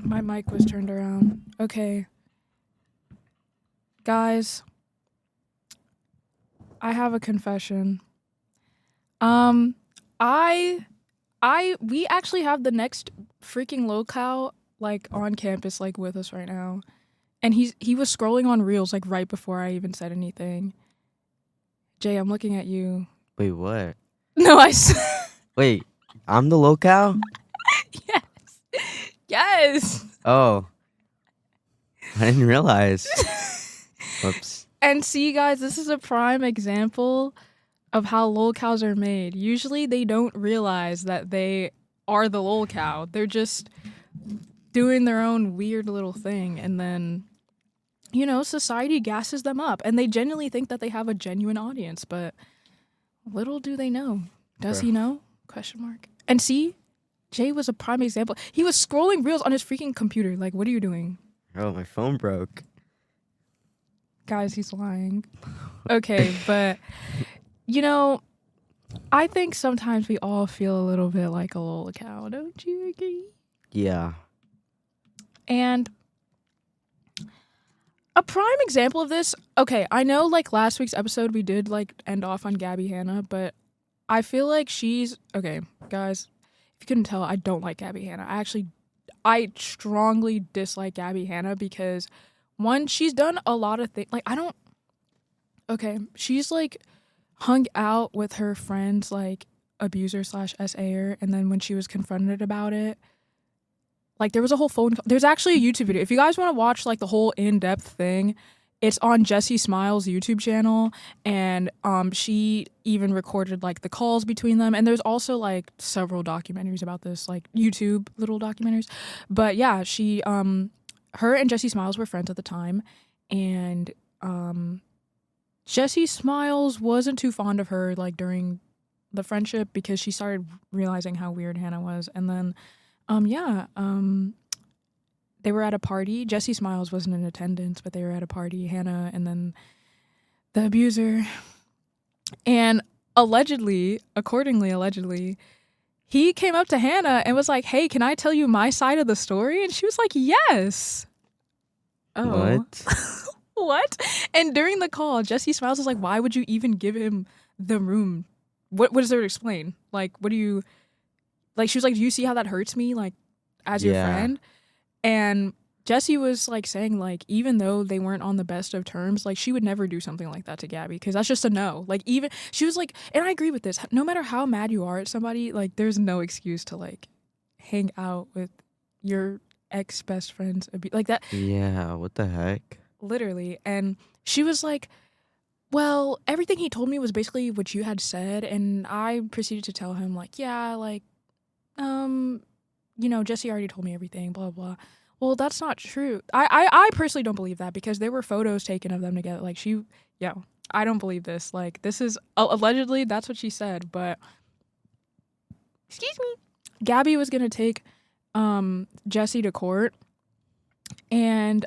My mic was turned around. Okay. Guys, I have a confession. Um, I, we actually have the next freaking Lolcow like on campus, like with us right now, and he was scrolling on Reels like right before I even said anything. Jay, I'm looking at you. Wait, what? No, Wait, I'm the locale? yes, yes. Oh, I didn't realize. Whoops. And see, guys, this is a prime example of how lolcows are made. Usually, they don't realize that they are the lolcow. They're just doing their own weird little thing, and then society gasses them up, and they genuinely think that they have a genuine audience. But little do they know. Does Bro. he know? Question mark. And see, Jay was a prime example. He was scrolling reels on his freaking computer. Like, what are you doing? Oh, my phone broke. Guys, he's lying. Okay, but I think sometimes we all feel a little bit like a lolcow. Don't you agree? Yeah. And a prime example of this, okay, I know like last week's episode we did like end off on Gabby Hanna, but I feel like okay, guys, if you couldn't tell, I don't like Gabby Hanna. I strongly dislike Gabby Hanna because one, she's done a lot of things. Like, she's like hung out with her friends, like abuser slash SAer, and then when she was confronted about it, like there was a whole there's actually a YouTube video. If you guys want to watch like the whole in-depth thing, it's on Jessie Smiles' YouTube channel, and she even recorded like the calls between them, and there's also like several documentaries about this, like YouTube little documentaries. But yeah, she her and Jessie Smiles were friends at the time, and Jessie Smiles wasn't too fond of her like during the friendship because she started realizing how weird Hannah was, and then they were at a party. Jessie Smiles wasn't in attendance, but they were at a party, Hannah and then the abuser. And allegedly, he came up to Hannah and was like, "Hey, can I tell you my side of the story?" And she was like, "Yes." Oh. What? What? And during the call, Jessie Smiles was like, "Why would you even give him the room? What is there to explain? Like, what do you..." Like, she was like, "Do you see how that hurts me, like, as your friend?" And Jessie was, like, saying, like, even though they weren't on the best of terms, like, she would never do something like that to Gabby, because that's just a no. Like, even... She was like... And I agree with this. No matter how mad you are at somebody, like, there's no excuse to, like, hang out with your ex-best friend's... Like, that... Yeah, what the heck? Literally. And she was like, "Well, everything he told me was basically what you had said," and I proceeded to tell him, like, "Yeah, like, Jessie already told me everything, blah, blah." Well, that's not true. I personally don't believe that because there were photos taken of them together. Like, I don't believe this. Like, this is allegedly, that's what she said, but excuse me. Gabby was going to take Jessie to court, and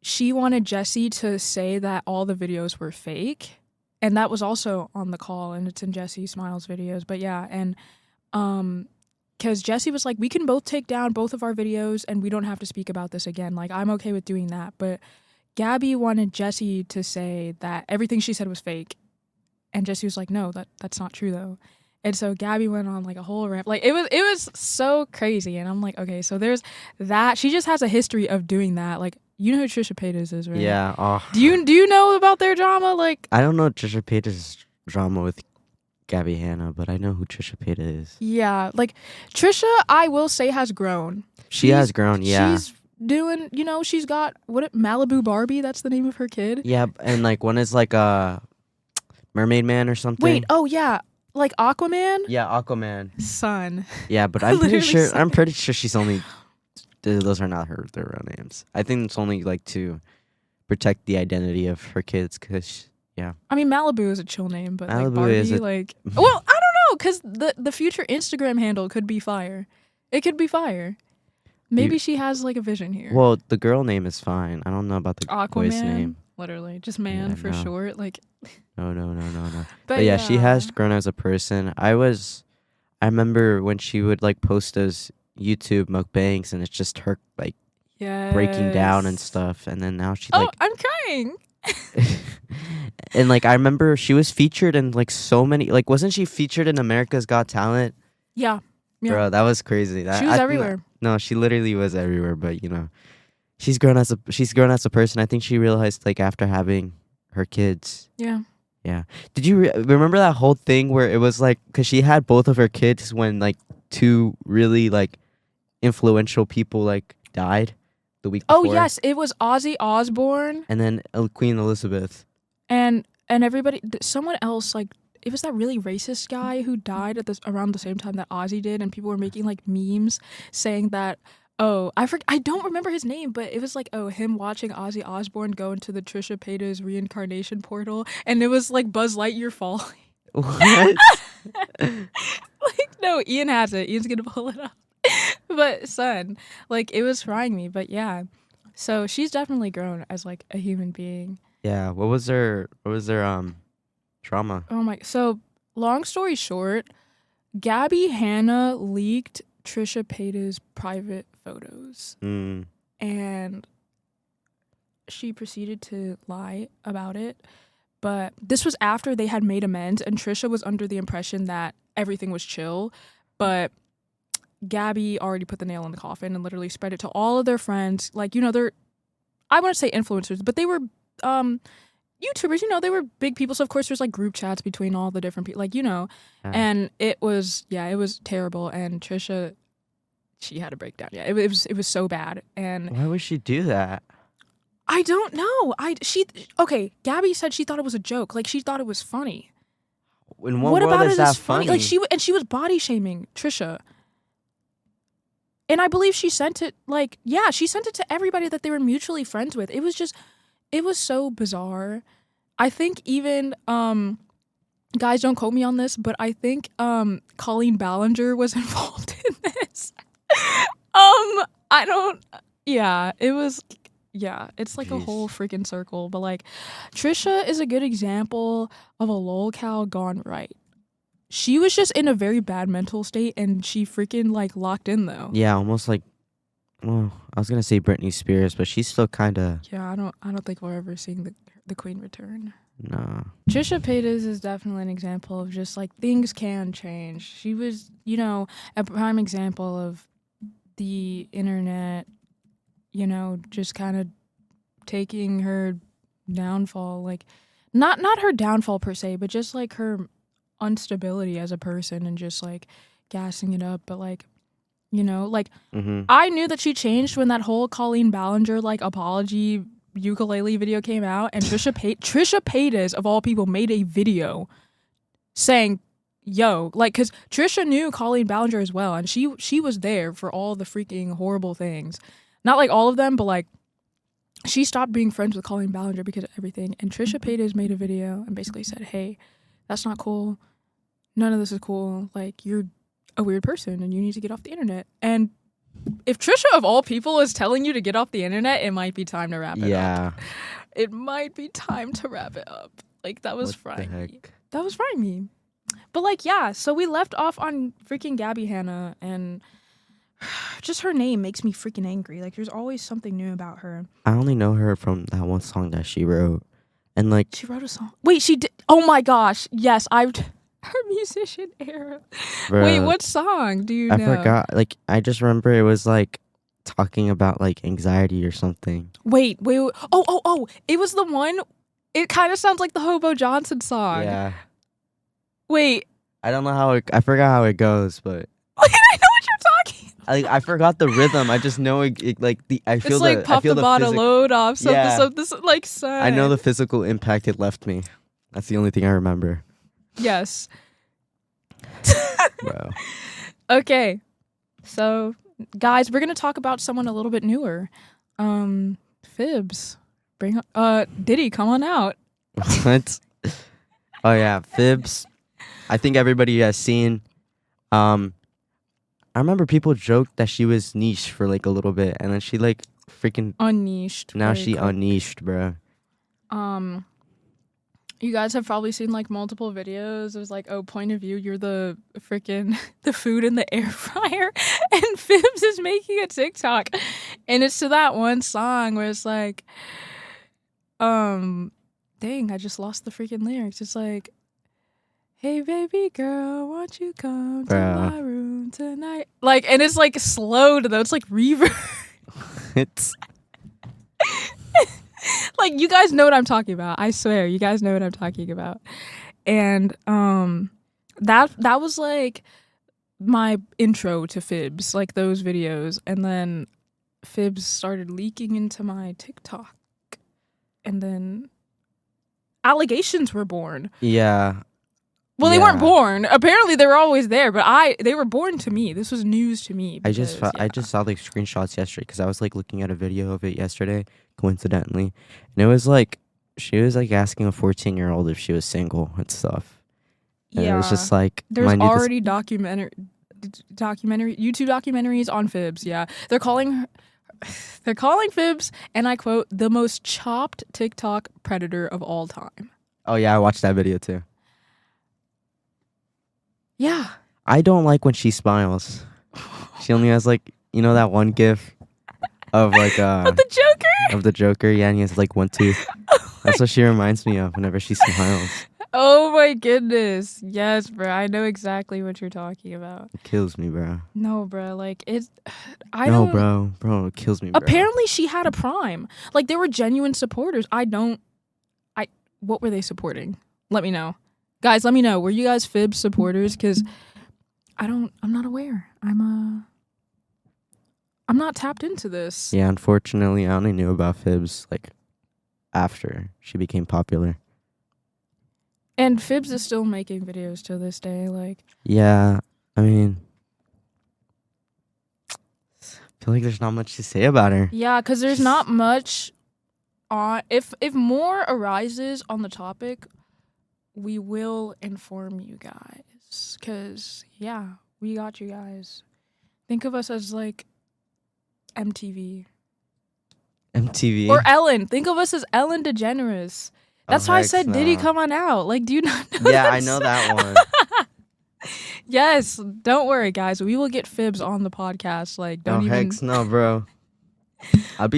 she wanted Jessie to say that all the videos were fake. And that was also on the call, and it's in Jessie Smiles' videos. But yeah, and because Jessie was like, "We can both take down both of our videos and we don't have to speak about this again. Like, I'm okay with doing that." But Gabby wanted Jessie to say that everything she said was fake. And Jessie was like, "No, that's not true though." And so Gabby went on like a whole rant. Like, it was so crazy. And I'm like, okay, so there's that. She just has a history of doing that. Like, you know who Trisha Paytas is, right? Yeah. Oh. Do you know about their drama? Like, I don't know Trisha Paytas' drama with Gabby Hanna, but I know who Trisha Paytas is. Yeah, like Trisha, I will say, has grown. She has grown, yeah. She's doing, she's got Malibu Barbie. That's the name of her kid. Yeah, and like one is like a Mermaid Man or something. Wait, oh yeah, like Aquaman. Yeah, Aquaman. Son. Yeah, but I'm pretty sure. I'm pretty sure she's only. Those are not their real names. I think it's only like to protect the identity of her kids, because yeah. I mean, Malibu is a chill name, but Malibu like Barbie, is like, well, I don't know, because the future Instagram handle could be fire. It could be fire. Maybe she has like a vision here. Well, the girl name is fine. I don't know about the boy's name. Literally, just man for short. Like, no. But yeah, she has grown as a person. I remember when she would like post those YouTube mukbangs, and it's just her like Yes. breaking down and stuff. And then now she Oh, like I'm crying. and like I remember she was featured in like so many, like wasn't she featured in America's Got Talent? Yeah. Yeah. Bro, that was crazy. That She was I think everywhere. no, she literally was everywhere. But she's grown as a person. I think she realized like after having her kids. Yeah. Yeah. Did you remember that whole thing where it was like, because she had both of her kids when like two really like influential people like died the week Oh before? yes, it was Ozzy Osbourne And then Queen Elizabeth. and everybody. Someone else, like, it was that really racist guy who died at this around the same time that Ozzy did, and people were making like memes saying that. Oh, I don't remember his name, but it was like, oh, him watching Ozzy Osbourne go into the Trisha Paytas reincarnation portal, and it was like Buzz Lightyear falling. What? Like, no, Ian has it. Ian's gonna pull it up. But son, like, it was frying me. But yeah, so she's definitely grown as like a human being. Yeah. What was their trauma? Oh my! So long story short, Gabby Hanna leaked Trisha Paytas' private photos, Mm. and she proceeded to lie about it. But this was after they had made amends, and Trisha was under the impression that everything was chill. But Gabby already put the nail in the coffin and literally spread it to all of their friends. Like, they're, I want to say influencers, but they were YouTubers, they were big people. So, of course, there's like group chats between all the different people, like, Yeah. and it was terrible. And Trisha, she had a breakdown. Yeah, it was so bad. And Why would she do that? I don't know. Gabby said she thought it was a joke. Like, she thought it was funny. In what What world about is it that is funny? Like, she was body shaming Trisha. And I believe she sent it she sent it to everybody that they were mutually friends with. It was so bizarre. I think even guys, don't quote me on this, but I think Colleen Ballinger was involved in this. I don't it's like a whole freaking circle, but like Trisha is a good example of a lolcow gone right. She was just in a very bad mental state, and she freaking like locked in though. Yeah, almost like, well, I was gonna say Britney Spears, but she's still kind of. Yeah, I don't think we're ever seeing the Queen return. No. Trisha Paytas is definitely an example of just like things can change. She was, a prime example of the internet, just kind of taking her downfall, like not her downfall per se, but just like her instability as a person and just like gassing it up. But like, I knew that she changed when that whole Colleen Ballinger like apology ukulele video came out, and Trisha Paytas of all people made a video saying, yo, like, because Trisha knew Colleen Ballinger as well, and she was there for all the freaking horrible things. Not like all of them, but like she stopped being friends with Colleen Ballinger because of everything. And Trisha Paytas made a video and basically said, hey, that's not cool. None of this is cool. Like, you're a weird person and you need to get off the internet. And if Trisha of all people is telling you to get off the internet, it might be time to wrap it up. It might be time to wrap it up. Like, that was frying me. That was frying me. But like, yeah, so we left off on freaking Gabby Hanna, and just her name makes me freaking angry. Like, there's always something new about her. I only know her from that one song that she wrote. And like, she wrote a song. Wait, she did. Oh my gosh. Yes, her musician era. Bruh, wait, what song do you know? I forgot. Like, I just remember it was like talking about like anxiety or something. Wait. Oh, it was the one. It kind of sounds like the Hobo Johnson song. Yeah. Wait. I don't know I forgot how it goes, but I know what you're talking about. I forgot the rhythm. I just know it like I feel it's like the pop I feel the bottle load off something like son. I know the physical impact it left me. That's the only thing I remember. Yes. Wow. Okay. So, guys, we're gonna talk about someone a little bit newer. Fibs. Diddy, come on out. What? Oh yeah, Fibs. I think everybody has seen. I remember people joked that she was niche for like a little bit, and then she like freaking unniched. Now she unniched, bro. You guys have probably seen like multiple videos. It was like, oh, point of view, you're the freaking the food in the air fryer, and Fibs is making a TikTok, and it's to that one song where it's like, dang, I just lost the freaking lyrics. It's like, hey baby girl, won't you come to Bruh. my room tonight? Like, and it's like slowed though. It's like reverb. It's Like, you guys know what I'm talking about. I swear, you guys know what I'm talking about. And that was like my intro to Fibs, like those videos. And then Fibs started leaking into my TikTok. And then allegations were born. yeah. Well, they weren't Yeah. born. Apparently, they were always there, but they were born to me. This was news to me. I just because, I just saw like screenshots yesterday because I was like looking at a video of it yesterday, coincidentally, and it was like she was like asking a 14-year-old if she was single and stuff. And it was just like there's mind you, this- already documentary YouTube documentaries on Fibs. Yeah, they're calling Fibs, and I quote, the most chopped TikTok predator of all time. Oh yeah, I watched that video too. Yeah. I don't like when she smiles. She only has like that one gif of like But the Joker. of the Joker, yeah, and he has like one tooth. That's what she reminds me of whenever she smiles. Oh my goodness. Yes, bro. I know exactly what you're talking about. It kills me, bro. No, bro. Like it's. No, bro, it kills me, bro. Apparently, she had a prime. Like, they were genuine supporters. What were they supporting? Let me know. Guys, let me know. Were you guys Fibs supporters? Because I'm not aware. I'm not tapped into this. Yeah, unfortunately, I only knew about Fibs like after she became popular. And Fibs is still making videos to this day. Like, Yeah, I mean, I feel like there's not much to say about her. yeah, because there's not much on. If more arises on the topic, we will inform you guys. Because, yeah, we got you guys. Think of us as, like, MTV. MTV. Or Ellen. Think of us as Ellen DeGeneres. That's why I heck said, Diddy, no. come on out. Like, do you not know Yeah, that I know song? that one. Yes. Don't worry, guys. We will get Fibs on the podcast. Like, Oh, don't even. heck no, bro. I'd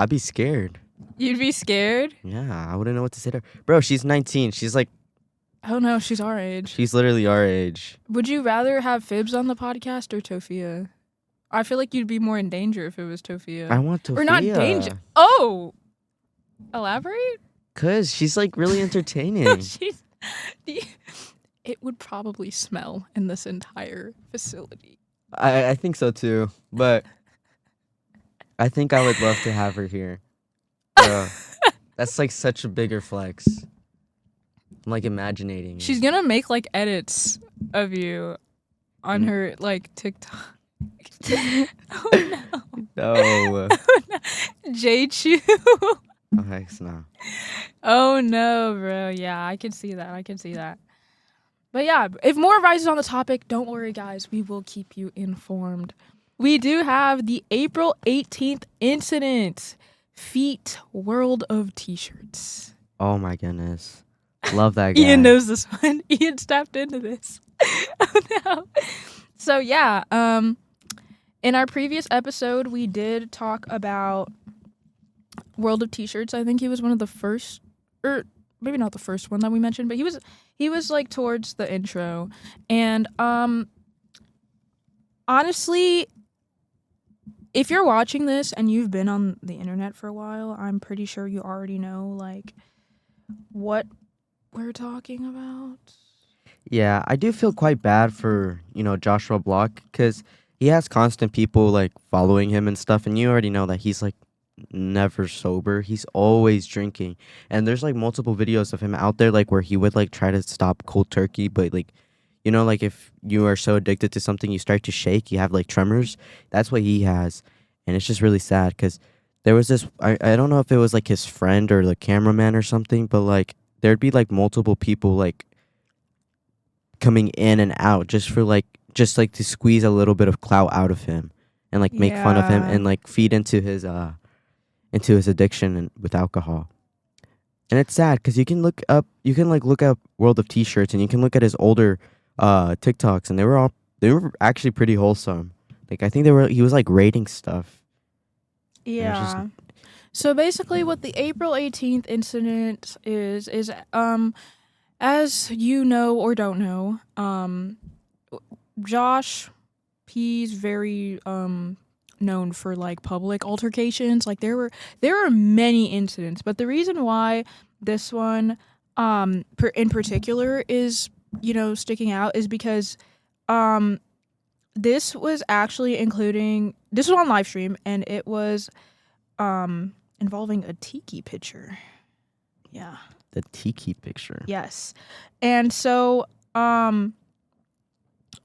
be scared. You'd be scared? Yeah, I wouldn't know what to say to her. Bro, she's 19. She's like, Oh, no. She's our age. she's literally our age. Would you rather have Fibs on the podcast or Tofia? I feel like you'd be more in danger if it was Tofia. I want to Or not danger. Oh! Elaborate? Cause she's like really entertaining. She's, it would probably smell in this entire facility. I think so too. But I think I would love to have her here. Bro, that's like such a bigger flex. I'm like imagining it. She's gonna make like edits of you on her like TikTok. Oh no. No. J Chew. Oh, heck no. Oh no, bro. Yeah, I can see that. But yeah, if more rises on the topic, don't worry, guys. We will keep you informed. We do have the April 18th incident. Feet World of T-shirts. Oh my goodness. Love that guy. Ian knows this one. Ian stepped into this. Oh no. So yeah, in our previous episode, we did talk about World of T-shirts. I think he was one of the first, or maybe not the first one that we mentioned, but he was like towards the intro. And honestly, if you're watching this and you've been on the internet for a while, I'm pretty sure you already know like what we're talking about. Yeah, I do feel quite bad for, Joshua Block because he has constant people like following him and stuff, and you already know that he's like never sober. He's always drinking. And there's like multiple videos of him out there like where he would like try to stop cold turkey, but like like if you are so addicted to something you start to shake, you have like tremors. That's what he has. And it's just really sad because there was this I don't know if it was like his friend or the cameraman or something, but like there'd be like multiple people like coming in and out just to squeeze a little bit of clout out of him and like make fun of him Yeah. and like feed into his addiction with alcohol. And it's sad because you can like look up World of T-shirts, and you can look at his older TikToks, and they were actually pretty wholesome. Like I think he was like rating stuff, and it's just Yeah. So basically, what the April 18th incident is as you know or don't know, Josh, he's very known for like public altercations. Like there were many incidents, but the reason why this one in particular is, you know, sticking out is because um this was actually including, this was on live stream, and it was involving a tiki pitcher. Yeah. the tiki picture. Yes. And so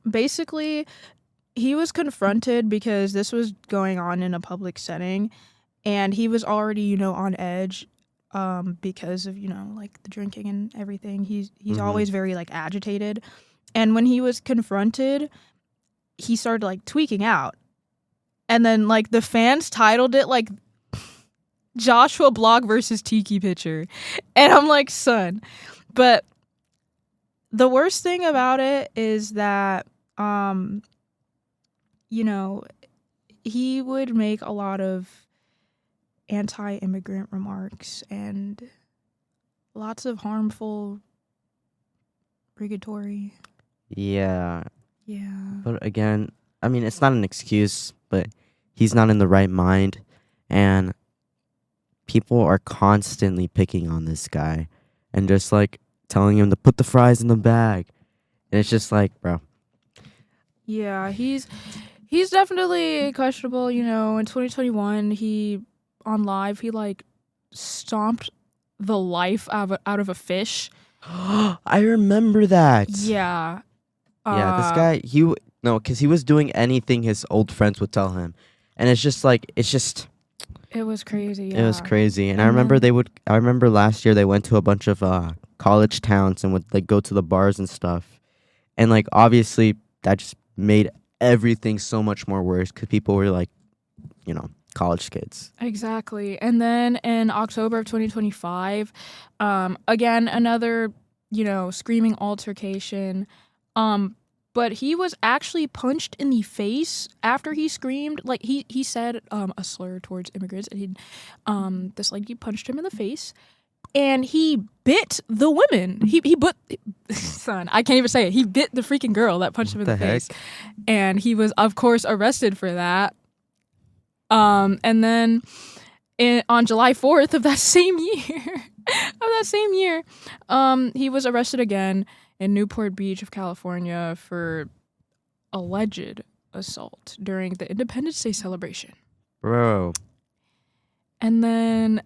basically he was confronted because this was going on in a public setting, and he was already, you know, on edge because of, you know, like the drinking and everything. He's Mm-hmm. always very like agitated. And when he was confronted, he started like tweaking out. And then like the fans titled it like Joshua Block versus Tiki Pitcher. And I'm like, son. But the worst thing about it is that you know, he would make a lot of anti-immigrant remarks and lots of harmful rigatory. Yeah, Yeah. but again, I mean, it's not an excuse, but he's not in the right mind, and people are constantly picking on this guy, and just like telling him to put the fries in the bag, and it's just like, bro. Yeah, he's definitely questionable, you know. In 2021, he on live, he like stomped the life out of a fish. I remember that. Yeah. Yeah, this guy, no, because he was doing anything his old friends would tell him, and It was crazy, it was yeah. crazy. And And then I remember last year they went to a bunch of college towns and would like go to the bars and stuff, and like obviously that just made everything so much more worse because people were like, you know, college kids. exactly. And then in October of 2025, again another, you know, screaming altercation. Um, but he was actually punched in the face after he screamed. Like he said a slur towards immigrants, and this lady punched him in the face, and he bit the women. He bit son. I can't even say it. He bit the freaking girl that punched him What in the the face, heck? and he was of course arrested for that. And then on July 4th of that same year, he was arrested again in Newport Beach of California for alleged assault during the Independence Day celebration. Bro. And then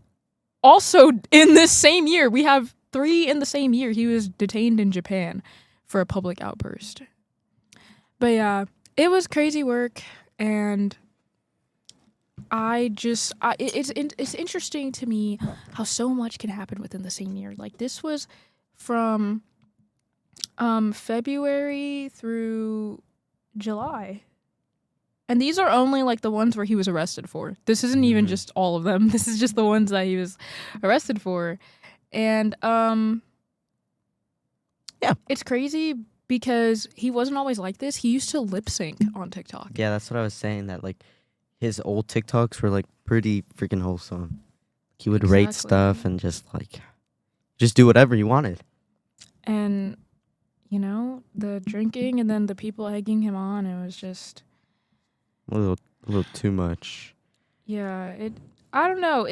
also in this same year, we have 3 in the same year, he was detained in Japan for a public outburst. But yeah, it was crazy work, and it's interesting to me how so much can happen within the same year. Like this was from February through July. And these are only like the ones where he was arrested for. This isn't even Mhm. just all of them. This is just the ones that he was arrested for. And Yeah. it's crazy because he wasn't always like this. He used to lip sync on TikTok. Yeah, that's what I was saying. That like his old TikToks were like pretty freaking wholesome. He would rate Exactly. stuff and just do whatever he wanted. And you know, the drinking and then the people egging him on, it was just A little too much. yeah, I don't know.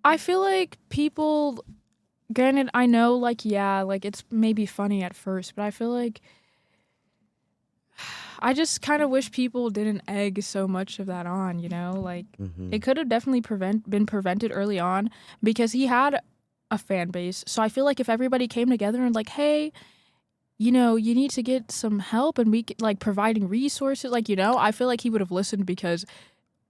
I feel like people, granted, I know like yeah, like it's maybe funny at first, but I feel like I just kind of wish people didn't egg so much of that on, you know? Like Hmm. it could have definitely been prevented early on because he had a fan base. So I feel like if everybody came together and like, "Hey, you know, you need to get some help," and like providing resources, like, you know, I feel like he would have listened because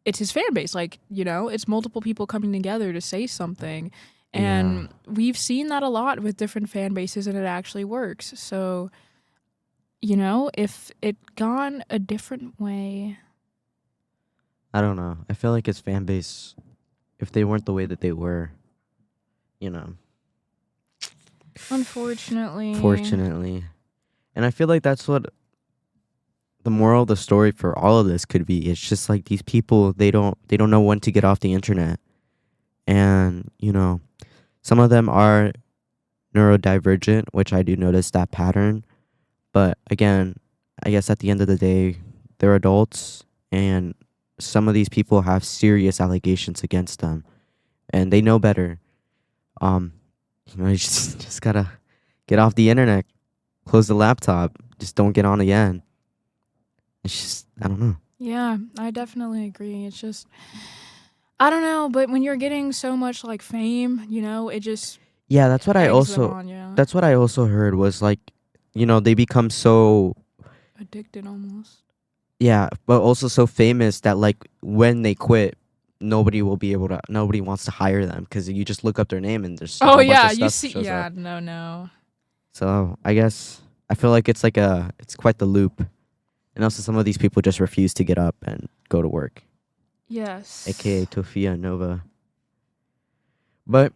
it's his fan base. Like, you know, it's multiple people coming together to say something. Yeah, And we've seen that a lot with different fan bases, and it actually works. So, you know, if it gone a different way. I don't know. I feel like his fan base, if they weren't the way that they were, you know, Unfortunately. fortunately. And I feel like that's what the moral of the story for all of this could be. It's just like these people, they don't know when to get off the internet. And, some of them are neurodivergent, which I do notice that pattern. But again, I guess at the end of the day, they're adults, and some of these people have serious allegations against them, and they know better. Um, you just gotta get off the internet, close the laptop, just don't get on again. It's just, I don't know. Yeah, I definitely agree. It's just, I don't know, but when you're getting so much like fame, it just Yeah, that's what I eggs them also on, yeah. that's what I also heard was like, they become so, Addicted almost. yeah, but also so famous that like when they quit, nobody wants to hire them because you just look up their name and there's a Oh whole bunch yeah, of you stuff see, shows yeah, up. no. So I guess I feel like it's quite the loop, and also some of these people just refuse to get up and go to work, Yes. aka Tofia and Nova. But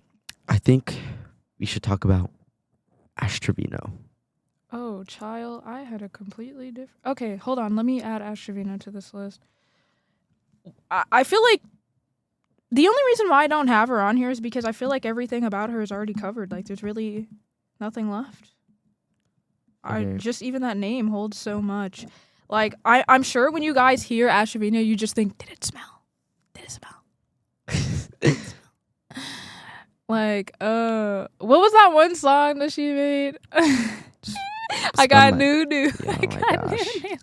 I think we should talk about Ash Trevino. Oh, child, I had a completely different. Okay, hold on. Let me add Ash Trevino to this list. I feel like the only reason why I don't have her on here is because I feel like everything about her is already covered. Like, there's really nothing left. Okay. Just even that name holds so much. Like, I'm sure when you guys hear Ash Trevino, you just think, did it smell? Did it smell? Like, what was that one song that she made? I got new. Yeah, I oh my got gosh. new.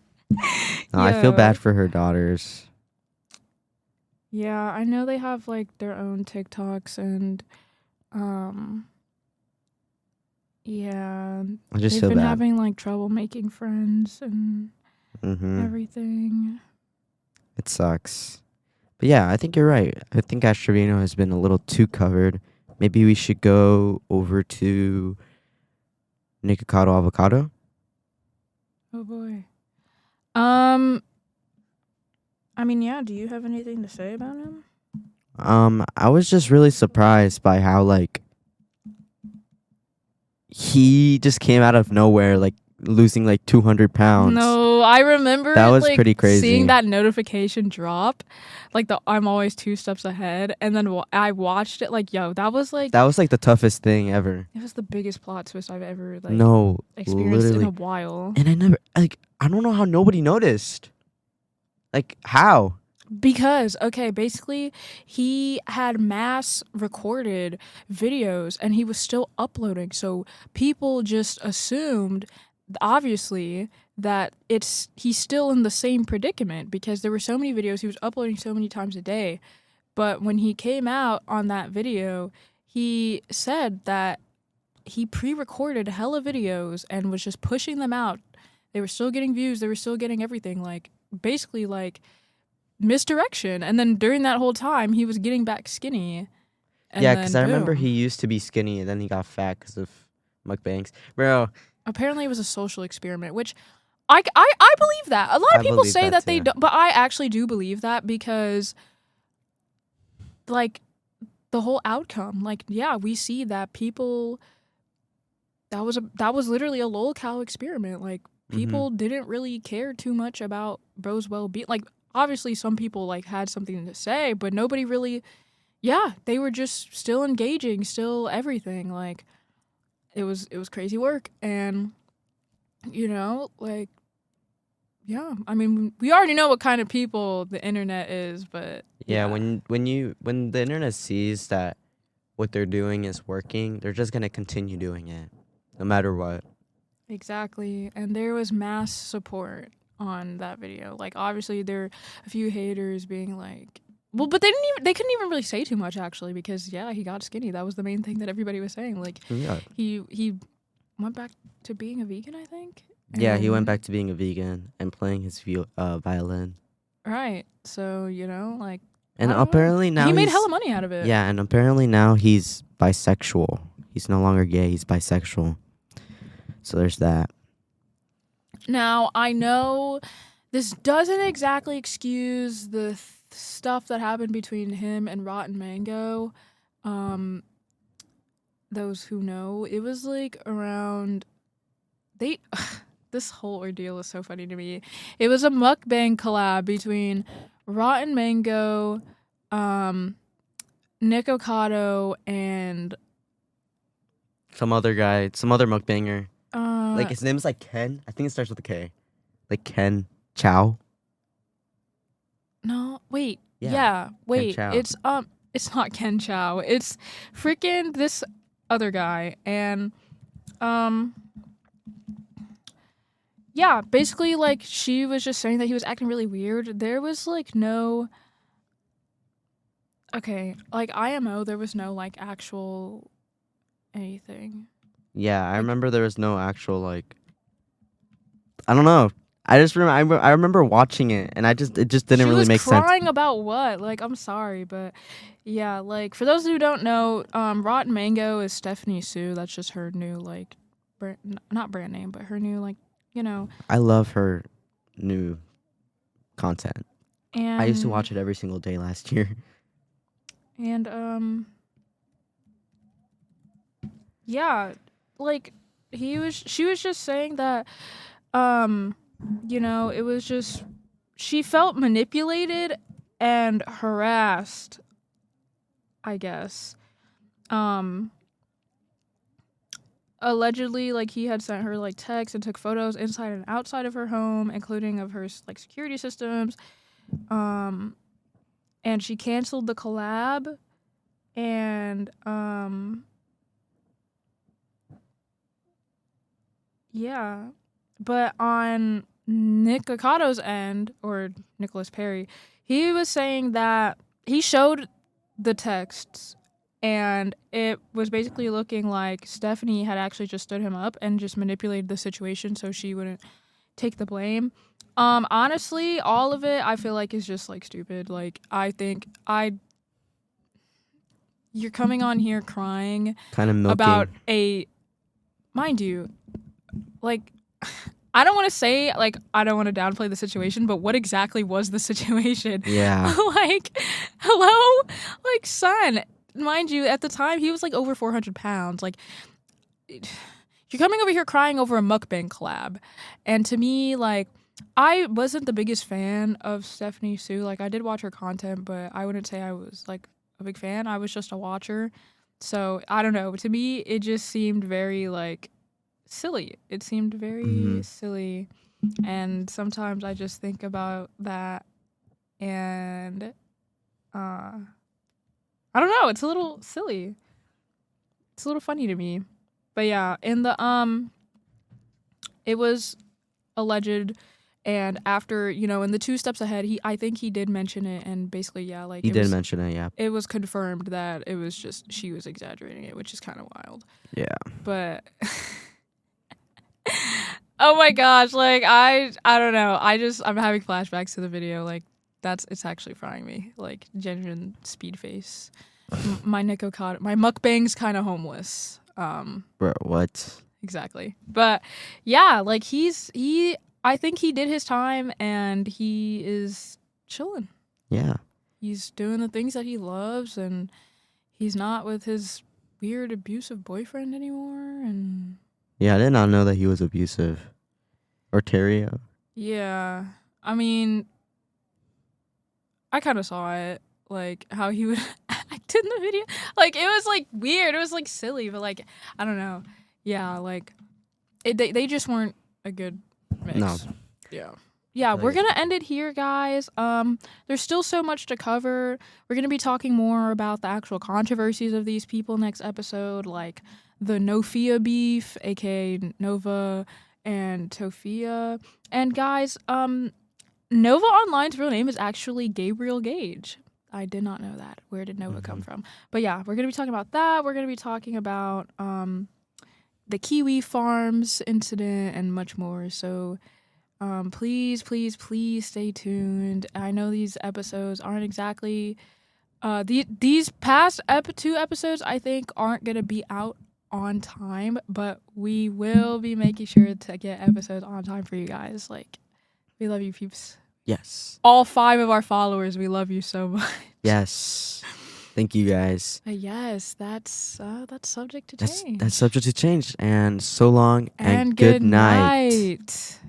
No, I feel bad for her daughters. Yeah, I know they have like their own TikToks and yeah, I just they've feel been bad. having like trouble making friends and Mm-hmm. everything. It sucks. But yeah, I think you're right. I think Ash Trevino has been a little too covered. Maybe we should go over to Nikocado Avocado. Oh boy. I mean, yeah, do you have anything to say about him? I was just really surprised by how like he just came out of nowhere, like losing like 200 pounds. No, I remember That was like pretty crazy. seeing that notification drop, like the I'm always 2 steps ahead, and then I watched it like, yo, that was like the toughest thing ever. it was the biggest plot twist I've ever like No, experienced in literally. a while. And I don't know how nobody noticed. Like how? Because, okay, basically, he had mass recorded videos and he was still uploading. So people just assumed, obviously, that he's still in the same predicament because there were so many videos he was uploading so many times a day. But when he came out on that video, he said that he pre-recorded hella videos and was just pushing them out. They were still getting views, they were still getting everything, like basically like misdirection. And then during that whole time, he was getting back skinny. And Yeah, then because I remember boom. he used to be skinny and then he got fat because of mukbangs. Bro, Apparently, it was a social experiment, which I believe that. A lot of I people believe say that that they too. don't, but I actually do believe that because, like, the whole outcome, like, yeah, we see that people. That was literally a lolcow experiment. Like, people didn't really care too much about bro's well-being. Like, obviously, some people like had something to say, but nobody really. Yeah, they were just still engaging, still everything. Like, it was crazy work, and like, yeah. I mean, we already know what kind of people the internet is, but Yeah, yeah, when the internet sees that what they're doing is working, they're just gonna continue doing it, no matter what. exactly. And there was mass support on that video. Like, obviously, there were a few haters being like, well, but they couldn't even really say too much actually because yeah, he got skinny. That was the main thing that everybody was saying. Like, Yeah. he went back to being a vegan, I think. Yeah, he went And back to being a vegan and playing his violin. right. So, like, And I don't know. apparently now He made he's hella money out of it. yeah, and apparently now he's bisexual. He's no longer gay, he's bisexual. So there's that. Now, I know this doesn't exactly excuse the stuff that happened between him and Rotten Mango. Um, those who know, it was like around they this whole ordeal is so funny to me. It was a mukbang collab between Rotten Mango, Nick Ocado, and Some other guy, some other mukbanger. Like, uh his name's like Ken. I think it starts with a K. Like Ken Chow. no, wait. Yeah, Yeah, Ken wait. Chow. It's not Ken Chow. It's freaking this other guy. And um yeah, basically like she was just saying that he was acting really weird. There was like no okay, like IMO, there was no like actual anything. Yeah, I Like remember there was no actual like. I don't know. I just remember. I remember watching it, and it just didn't she really was make sense. crying about what? Like I'm sorry, but yeah, like for those who don't know, Rotten Mango is Stephanie Sue. That's just her new like not brand name, but her new like, you know. I love her new content. I used to And watch it every single day last year. and yeah, like she was just saying that you know, it was just she felt manipulated and harassed, I guess. Um Allegedly like he had sent her like texts and took photos inside and outside of her home, including of her like security systems. Um and she canceled the collab, and yeah. But on Nick Ocado's end, or Nicholas Perry, he was saying that he showed the texts, and it was basically looking like Stephanie had actually just stood him up and just manipulated the situation so she wouldn't take the blame. Honestly, all of it I feel like is just like stupid. Like I think you're coming on here crying Kind of about milking. a, mind you, like I don't want to say like I don't want to downplay the situation, but what exactly was the situation? Yeah. Like, hello, like son. Mind you, at the time he was like over 400 pounds. Like, you're coming over here crying over a mukbang collab, and to me, like, I wasn't the biggest fan of Stephanie Sue. Like, I did watch her content, but I wouldn't say I was like a big fan. I was just a watcher. So I don't know. To me, it just seemed very like silly. It seemed very Hmm. silly. And sometimes I just think about that, and I don't know, it's a little silly. It's a little funny to me. But yeah, in the it was alleged, and after, you know, in the 2 steps ahead, I think he did mention it, and basically yeah, like He did mention it. Yeah. it was confirmed that it was just she was exaggerating it, which is kind of wild. Yeah. But oh my gosh, like I don't know. I'm having flashbacks to the video. Like it's actually frying me. Like genuine speed face. My Nico caught my mukbang's kind of homeless. Bro, what? Exactly. But yeah, like he I think he did his time and he is chilling. Yeah. He's doing the things that he loves, and he's not with his weird abusive boyfriend anymore. And Yeah, I did not know that he was abusive. Or Terrio. yeah, I mean, I kind of saw it, like how he would act in the video. Like it was like weird. It was like silly, but like I don't know. Yeah, like they just weren't a good mix. No. Yeah. Yeah, we're gonna end it here, guys. There's still so much to cover. We're gonna be talking more about the actual controversies of these people next episode, like the Nofia beef, aka Nova and Tofia. And guys, Nova Online's real name is actually Gabriel Gage. I did not know that. Where did Nova come from? But yeah, we're gonna be talking about that. We're gonna be talking about the Kiwi Farms incident and much more. So please, please, please stay tuned. I know these episodes aren't exactly these past 2 episodes I think aren't gonna be out on time, but we will be making sure to get episodes on time for you guys. Like, we love you, peeps. Yes. All 5 of our followers, we love you so much. Yes. Thank you guys. Yes, that's subject to That's change. that's subject to change. And so long and And good good night. night.